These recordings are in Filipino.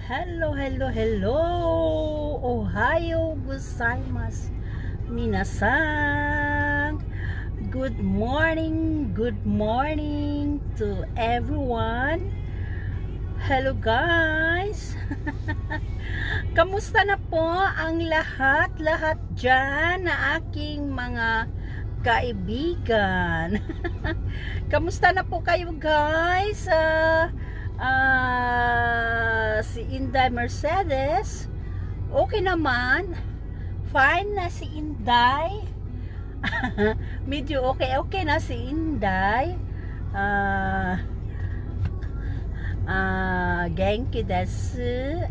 Hello, hello, hello. Ohayo gozaimasu. Minasan. Good morning to everyone. Hello guys. Kamusta na po ang lahat dyan na aking mga kaibigan? Kamusta na po kayo guys? Si Inday Mercedes okay naman, fine na si Inday. Medyo okay na si Inday. Genki desu.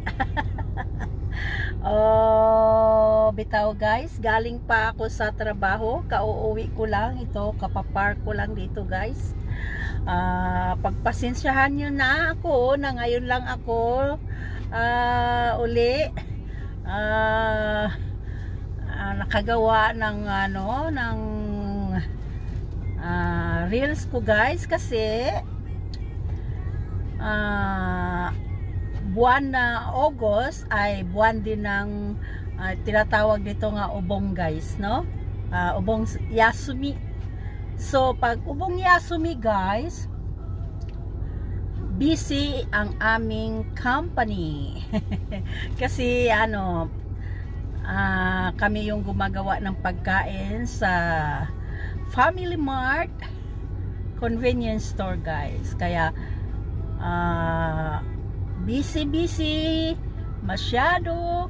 Bitaw guys, galing pa ako sa trabaho, kauuwi ko lang ito, kapapark ko lang dito guys. Pagpasensyahan nyo na ako na ngayon lang ako uli nakagawa ng reels ko guys, kasi buwan na August ay buwan din ng tinatawag dito nga ubong guys, no? Ubong Yasumi. So pag ubong Yasumi guys, busy ang aming company. Kasi kami yung gumagawa ng pagkain sa Family Mart convenience store guys. Kaya busy masyado.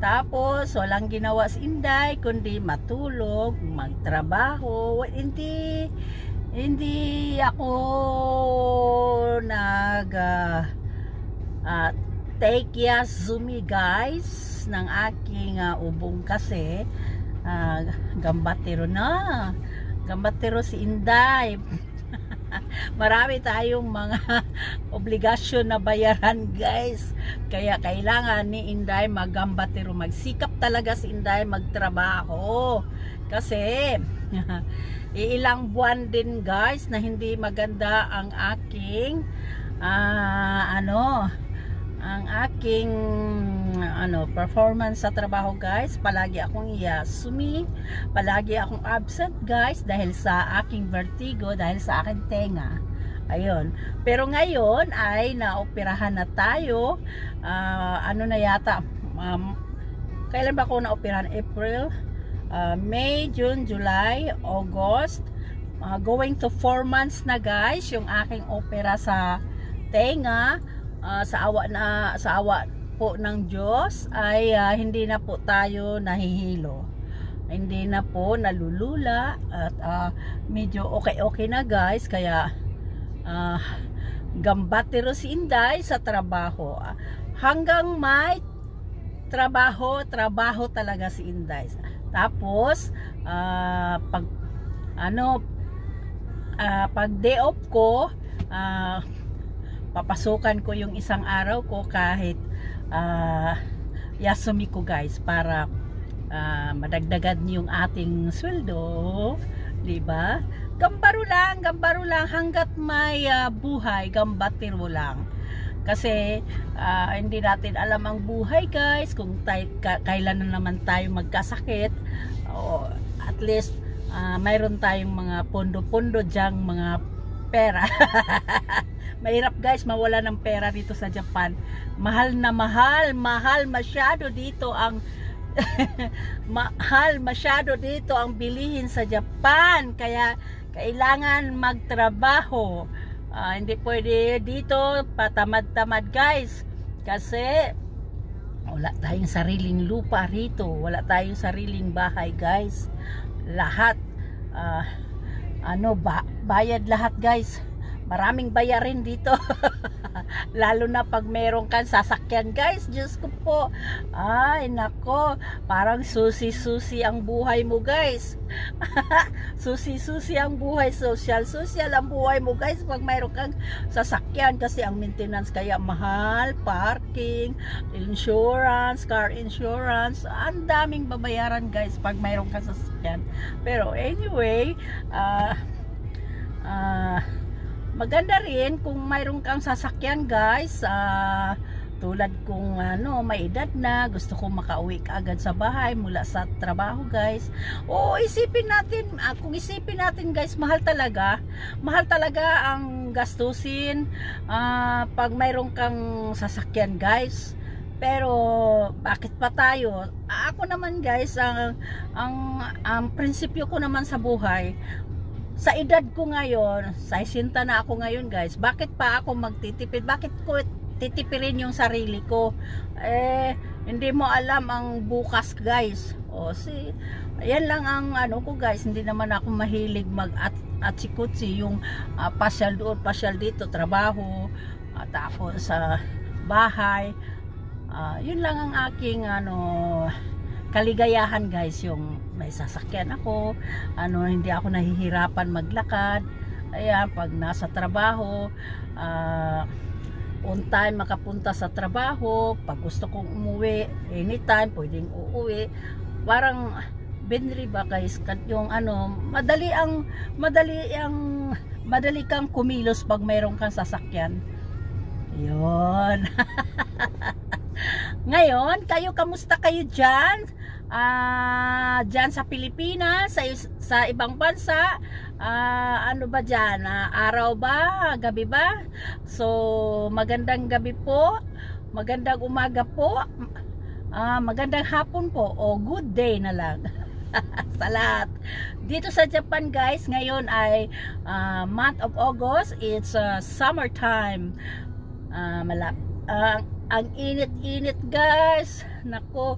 Tapos walang ginawa si Inday kundi matulog, magtrabaho. Hindi ako nag take Yasumi guys ng aking ubong, kasi gambatero si Inday. Marami tayong mga obligasyon na bayaran guys, kaya kailangan ni Inday magambatero, magsikap talaga si Inday magtrabaho, kasi ilang buwan din guys na hindi maganda ang aking performance sa trabaho guys. Palagi akong Yasumi, palagi akong absent guys dahil sa aking vertigo, dahil sa aking tenga. Ayun. Pero ngayon ay naoperahan na tayo. Na yata, kailan ba ako naoperahan? April, May, June, July, August, going to 4 months na guys yung aking opera sa tenga. Sa awa po ng Diyos ay hindi na po tayo nahihilo, hindi na po nalulula, at medyo okay na guys. Kaya gambatero si Inday sa trabaho, hanggang may trabaho talaga si Inday. Tapos pag day off ko, papasukan ko yung isang araw ko kahit Yasumi ko guys, para madagdagan yung ating sweldo, diba? Gambaro lang hanggat may buhay, gambatero lang. Kasi hindi natin alam ang buhay guys, kung kailan na naman tayo magkasakit. At least mayroon tayong mga pondo-pondo dyang mga pera. Mahirap guys mawala ng pera dito sa Japan. Mahal masyado dito ang mahal masyado dito ang bilihin sa Japan. Kaya kailangan magtrabaho. Hindi pwede dito patamad-tamad guys, kasi wala tayong sariling lupa rito, wala tayong sariling bahay guys. Lahat bayad lahat guys. Maraming bayarin dito. Lalo na pag meron kang sasakyan guys. Diyos ko po. Ay nako, parang susi ang buhay mo guys. Susi ang buhay. Social ang buhay mo guys pag meron kang sasakyan, kasi ang maintenance kaya mahal, parking, insurance, car insurance, ang daming babayaran guys pag meron kang sasakyan. Pero anyway, maganda rin kung mayroon kang sasakyan guys. tulad kong may edad na, gusto kong makauwi agad sa bahay mula sa trabaho guys. O isipin natin, kung isipin natin guys, mahal talaga ang gastusin pag mayroon kang sasakyan guys. Pero bakit pa tayo? Ako naman guys, ang prinsipyo ko naman sa buhay, sa edad ko ngayon, sa 60 na ako ngayon guys, bakit pa ako magtitipid? Bakit ko titipirin yung sarili ko? Hindi mo alam ang bukas guys. Yan lang ang ko guys, hindi naman ako mahilig mag-atsikutsi, yung pasyal doon, pasyal dito, trabaho, tapos sa bahay. Yun lang ang aking kaligayahan guys, yung may sasakyan ako, hindi ako nahihirapan maglakad. Ayan, pag nasa trabaho, on time makapunta sa trabaho, pag gusto kong umuwi anytime pwedeng uuwi. Parang binri ba guys, yung madali kang kumilos pag mayroon kang sasakyan. Yun. Ngayon, kamusta kayo dyan? Dyan sa Pilipinas, sa ibang bansa, ano ba dyan? Araw ba? Gabi ba? So, magandang gabi po, magandang umaga po, magandang hapon po, o good day na lang. Sa lahat. Dito sa Japan guys, ngayon ay month of August, it's summertime. Ang init-init guys. Nako,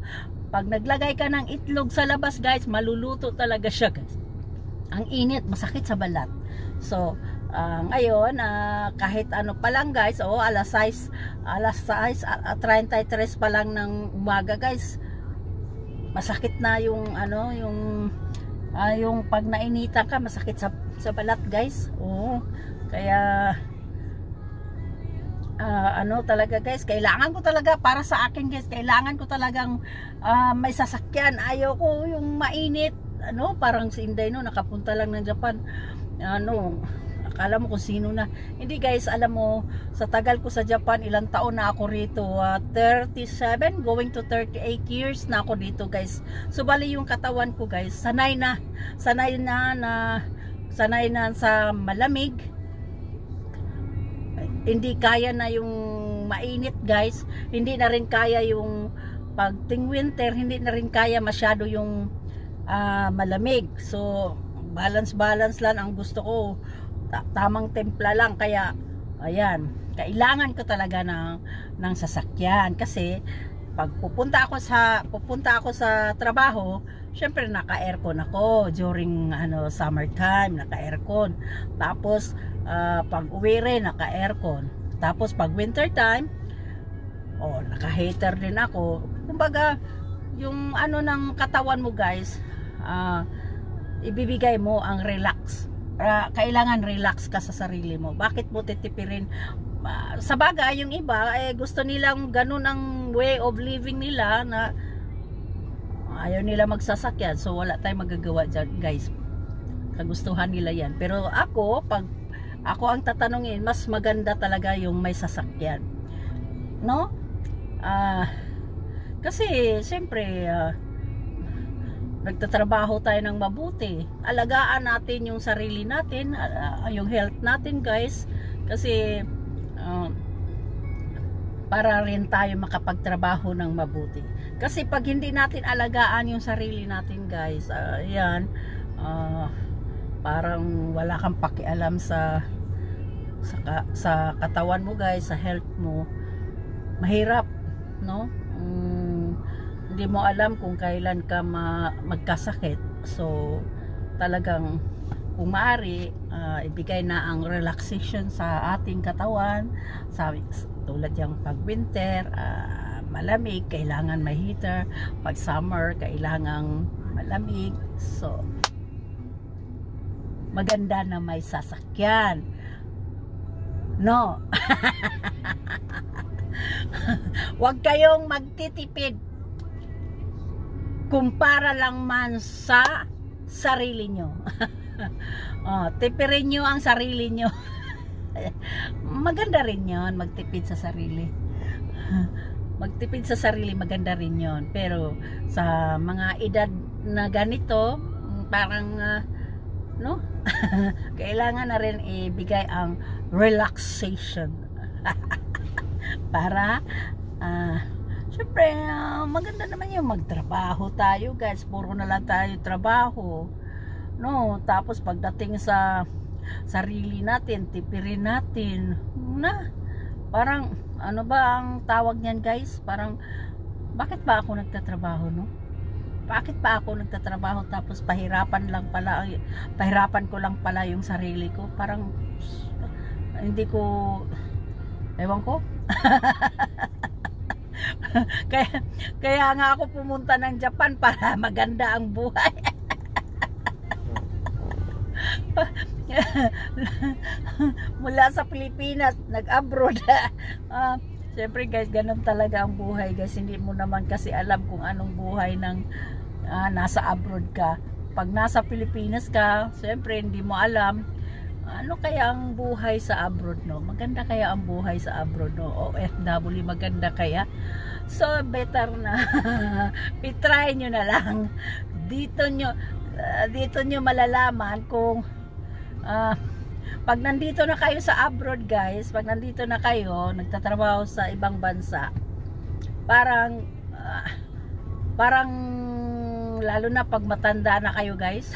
pag naglagay ka ng itlog sa labas guys, maluluto talaga siya guys. Ang init, masakit sa balat. So, ngayon, kahit ano pa lang guys, alas 6:33 pa lang ng umaga guys, masakit na yung yung pag nainitan ka, masakit sa balat guys. Kaya talaga guys, kailangan ko talaga, para sa akin guys, kailangan ko talagang may sasakyan. Ayaw ko yung mainit, parang si Inday nakapunta lang ng Japan, akala mo kung sino na. Hindi guys, alam mo, sa tagal ko sa Japan, ilang taon na ako rito, 37 going to 38 years na ako dito guys. So bali yung katawan ko guys, sanay na sa malamig. Hindi kaya na yung mainit guys, hindi na rin kaya yung pag ting winter, hindi na rin kaya masyado yung malamig. So balance lang ang gusto ko, tamang templa lang. Kaya ayan, kailangan ko talaga ng sasakyan, kasi pag pupunta ako sa trabaho, syempre naka-aircon ako during summertime, naka-aircon. Tapos pag uwi rin, naka-aircon. Tapos pag winter time, naka-heater din ako. Kumbaga, yung ng katawan mo guys, ibibigay mo ang relax. Kailangan relax ka sa sarili mo. Bakit mo titipirin? Sa bagay, yung iba gusto nilang ganun ang way of living nila, na ayaw nila magsasakyan. So wala tayong magagawa dyan guys, kagustuhan nila yan. Pero ako, pag ako ang tatanungin, mas maganda talaga yung may sasakyan, kasi siyempre nagtatrabaho tayo ng mabuti. Alagaan natin yung sarili natin, yung health natin guys, kasi para rin tayo makapagtrabaho ng mabuti. Kasi pag hindi natin alagaan yung sarili natin guys, parang wala kang pakialam sa katawan mo guys, sa health mo. Mahirap, hindi mo alam kung kailan ka magkasakit. So talagang kung maaari, ibigay na ang relaxation sa ating katawan. Tulad yung pag winter, malamig, kailangan may heater. Pag summer, kailangan malamig. So maganda na may sasakyan, Huwag kayong magtitipid kumpara lang man sa sarili nyo. Tipirin nyo ang sarili nyo. Maganda rin yon, magtipid sa sarili. magtipid sa sarili, maganda rin yon. Pero sa mga edad na ganito, parang no? Kailangan na rin ibigay ang relaxation. Para syempre maganda naman yung magtrabaho tayo guys, puro na lang tayo trabaho, no? Tapos pagdating sa sarili natin, tipirin natin na parang ano ba ang tawag niyan guys, parang bakit ba ako nagtatrabaho, no? Bakit pa ako nagtatrabaho tapos pahirapan ko lang pala yung sarili ko, parang hindi ko, ewan ko. kaya nga ako pumunta ng Japan para maganda ang buhay. Mula sa Pilipinas nag-abroad. Siyempre guys, ganun talaga ang buhay guys. Hindi mo naman kasi alam kung anong buhay ng nasa abroad ka. Pag nasa Pilipinas ka, siyempre hindi mo alam ano kaya ang buhay sa abroad, no? Maganda kaya ang buhay sa abroad, no? OFW, maganda kaya? So better na i-try nyo na lang. Dito nyo malalaman kung pag nandito na kayo sa abroad guys, pag nandito na kayo nagtatrabaho sa ibang bansa, parang lalo na pag matanda na kayo guys,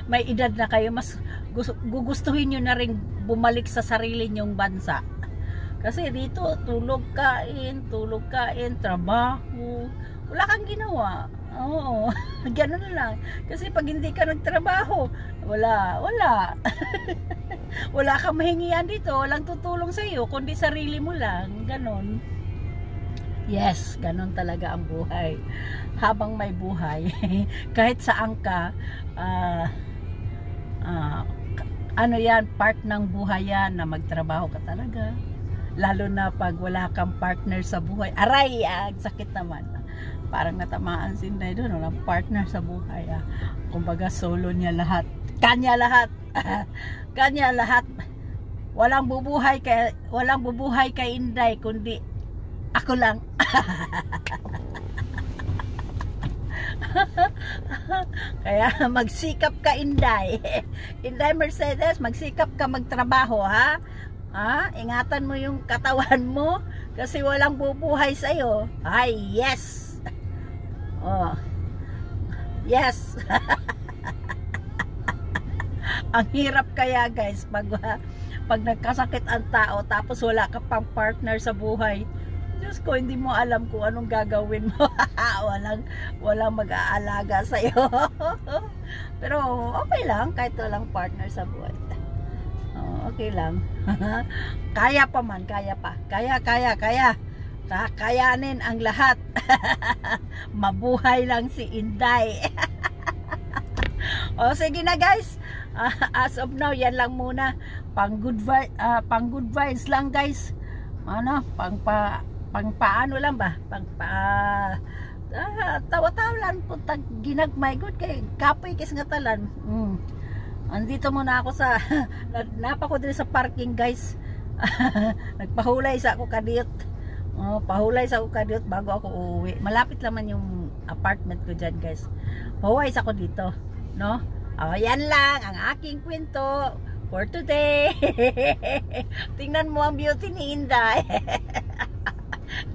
may edad na kayo, mas gugustuhin nyo na rin bumalik sa sarili nyong bansa. Kasi dito tulog kain, trabaho, wala kang ginawa. Oo, ganun lang. Kasi pag hindi ka nagtrabaho, wala wala kang mahingian dito, walang tutulong sa iyo kundi sarili mo lang, ganun. Yes, ganun talaga ang buhay. Habang may buhay, kahit saan ka, ano yan, part ng buhay yan na magtrabaho ka talaga. Lalo na pag wala kang partner sa buhay. Aray, sakit naman. Parang natamaan si Inday doon, walang partner sa buhay. Kumbaga solo niya lahat. Kanya lahat. Kanya lahat. Walang bubuhay kay Inday kundi ako lang. Kaya magsikap ka Inday. Inday Mercedes, magsikap ka magtrabaho ha. Ingatan mo yung katawan mo kasi walang bubuhay sa iyo. Ay, yes. Oh. Yes. Ang hirap kaya guys pag nagkasakit ang tao tapos wala ka pang partner sa buhay. Diyos ko, hindi mo alam kung anong gagawin mo. walang mag-aalaga sa iyo. Pero okay lang kahit walang partner sa buhay. Okay lang. Kaya pa man, kaya pa. Kaya. Kakayanin ang lahat. Mabuhay lang si Inday. Sige na guys. As of now, yan lang muna. Pang good vibes lang guys. Pang paano lang ba? Tawa-tawa lang po ginagmay good kay kapoy kis nga talan. Andito muna ako sa napa ko dito sa parking guys. Nagpahulay sa ako kadiyot. Pahulay sa ako kadiyot bago ako uuwi. Malapit naman yung apartment ko diyan guys. Pahuway sa ako dito, no? Yan lang ang aking kwento for today. Tingnan mo ang beauty ni Inday.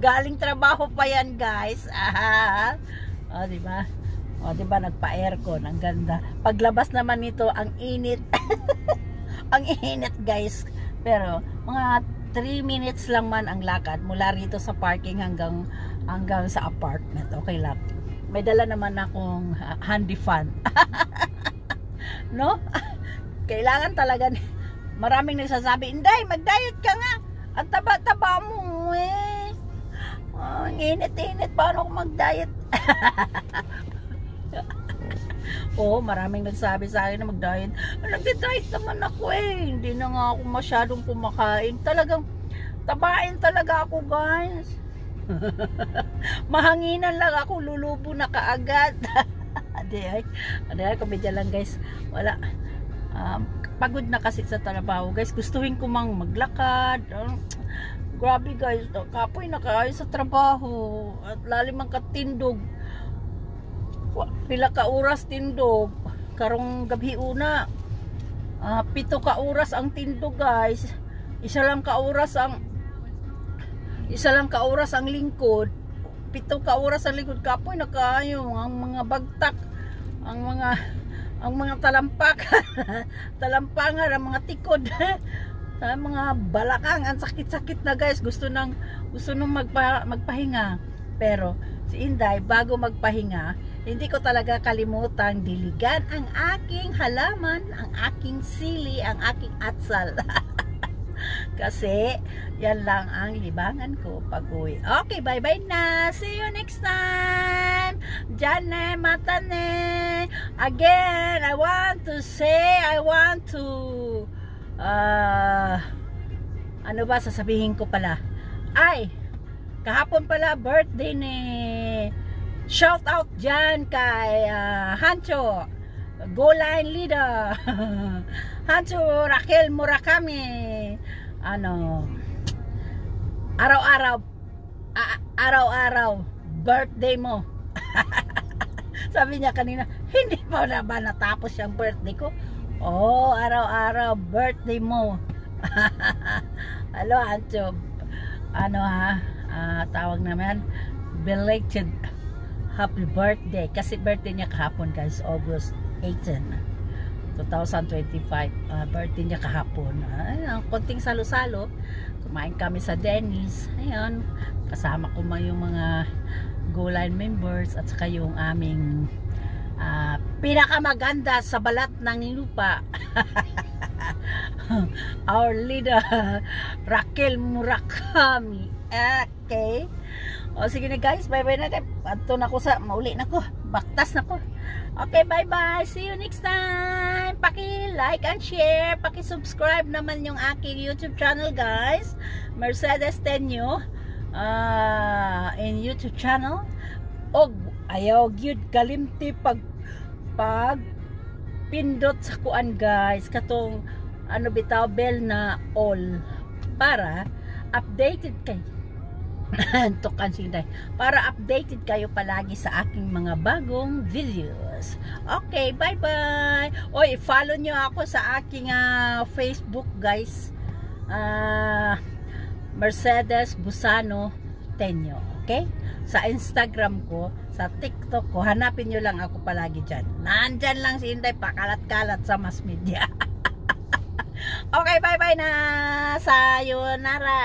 Galing trabaho pa yan guys. Diba? Diba nagpa-aircon, ang ganda. Paglabas naman nito ang init. Ang init guys. Pero mga 3 minutes lang man ang lakad mula rito sa parking hanggang sa apartment. Okay lang. May dala naman akong handy fan. No? Kailangan talaga. Maraming nagsasabi, Inday, mag-diet ka nga. Ang taba-taba mo eh. Ang init-init, paano ako mag-diet? Maraming nagsabi sa akin na mag-diet. Nag-diet naman ako eh. Hindi na nga ako masyadong kumakain. Talagang tabain talaga ako guys. Mahanginan lang ako, lulubo na kaagad. Aday, komedya lang guys. Wala. Pagod na kasi sa trabaho guys. Gustuhin ko mang maglakad. Grabe guys, kapoy na kayo sa trabaho. At lalim ang katindog. Pila ka oras tindog. Karong gabi una. 7 ka oras ang tindog guys. Isa lang ka oras ang lingkod. 7 ka oras ang lingkod. Kapoy na kayo. Ang mga bagtak. Ang mga talampangan, ang mga tikod. Sa mga balakang, ang sakit-sakit na guys. Gusto nang magpahinga. Pero si Inday, bago magpahinga, hindi ko talaga kalimutang diligan ang aking halaman, ang aking sili, ang aking atsal. Kasi yan lang ang libangan ko pag uwi. Okay, bye-bye na. See you next time. Jane matane. Again, I want to ano ba sasabihin ko pala? Ay, kahapon pala birthday ni shout out dyan kay Hancho, Go Line Leader. Hancho Raquel Murakami. Araw-araw birthday mo. Sabi niya kanina, hindi pa na ba natapos yung birthday ko? Oh, araw-araw birthday mo. Hello Hancho, tawag naman belated happy birthday, kasi birthday niya kahapon guys, August 18, 2025. Birthday niya kahapon. Konting salo-salo, kumain kami sa Denny's. Ayun, kasama ko yung mga Go Line members at saka yung aming pinakamaganda sa balat ng lupa. Our leader Raquel Murakami. Okay. O sige na guys, bye bye na. Ato na ko sa mauli na ko. Baktas na ko. Okay, bye bye. See you next time. Paki-like and share, paki-subscribe naman yung aking YouTube channel guys. Mercedes Tenyo in YouTube channel. Og ayaw gyud kalimti pag pindot sa kuan guys, katong bitaw bell na all para updated kayo. Tukan sinday, para updated kayo palagi sa aking mga bagong videos. Okay, bye bye. Oy, follow nyo ako sa aking Facebook guys, Mercedes Busano Tenyo. Okay, sa Instagram ko, sa TikTok ko, hanapin nyo lang ako palagi dyan. Nandyan lang si Inday, pakalat-kalat sa mass media. Okay, bye bye na. Sayonara.